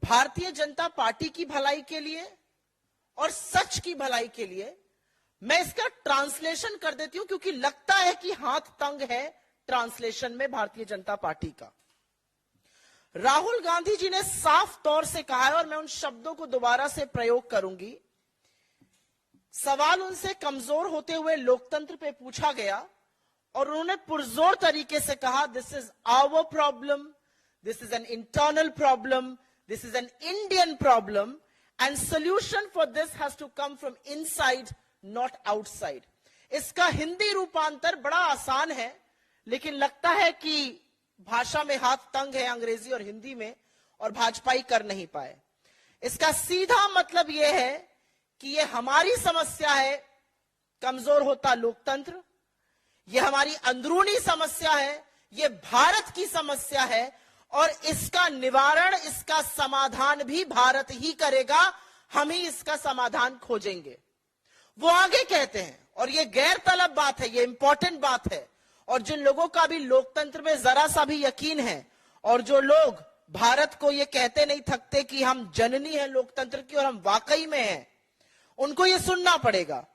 Bharatiya Janata party की भलाई के लिए और सच की भलाई के लिए मैं इसका ट्रांसलेशन कर देती हूं, क्योंकि लगता है कि हाथ तंग है ट्रांसलेशन में भारतीय जनता पार्टी का। राहुल गांधी जी ने साफ तौर से कहा है, और मैं उन शब्दों को दोबारा से प्रयोग करूंगी। सवाल उनसे कमजोर होते हुए लोकतंत्र पे पूछा गया और उन्होंने पुरजोर तरीके से कहा, this is our problem, this is an internal problem, this is an Indian problem, and solution for this has to come from inside, not outside. इसका हिंदी रूपांतर बड़ा आसान है, लेकिन लगता है कि भाषा में हाथ तंग है अंग्रेजी और हिंदी में, और भाजपाई कर नहीं पाए। इसका सीधा मतलब यह है कि यह हमारी समस्या है, कमजोर होता लोकतंत्र, यह हमारी अंदरूनी समस्या है, यह भारत की समस्या है, और इसका निवारण, इसका समाधान भी भारत ही करेगा, हम ही इसका समाधान खोजेंगे। वो आगे कहते हैं, और यह गैर तलब बात है, यह इंपॉर्टेंट बात है, और जिन लोगों का भी लोकतंत्र में जरा सा भी यकीन है, और जो लोग भारत को यह कहते नहीं थकते कि हम जननी हैं लोकतंत्र की और हम वाकई में हैं, उनको यह सुनना पड़ेगा।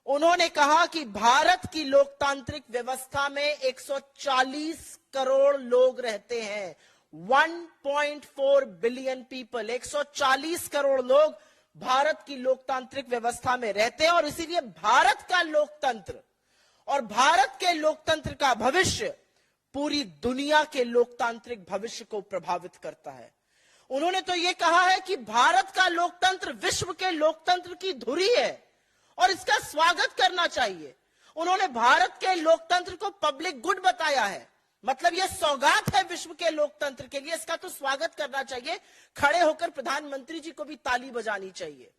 उन्होंने कहा कि भारत की लोकतांत्रिक व्यवस्था में 140 करोड़ लोग रहते हैं, 1.4 बिलियन पीपल, 140 करोड़ लोग भारत की लोकतांत्रिक व्यवस्था में रहते हैं, और इसीलिए भारत का लोकतंत्र और भारत के लोकतंत्र का भविष्य पूरी दुनिया के लोकतांत्रिक भविष्य को प्रभावित करता है। उन्होंने तो यह कहा है कि भारत का लोकतंत्र विश्व के लोकतंत्र की धुरी है और इसका स्वागत करना चाहिए। उन्होंने भारत के लोकतंत्र को पब्लिक गुड बताया है, मतलब यह सौगात है विश्व के लोकतंत्र के लिए, इसका तो स्वागत करना चाहिए। खड़े होकर प्रधानमंत्री जी को भी ताली बजानी चाहिए।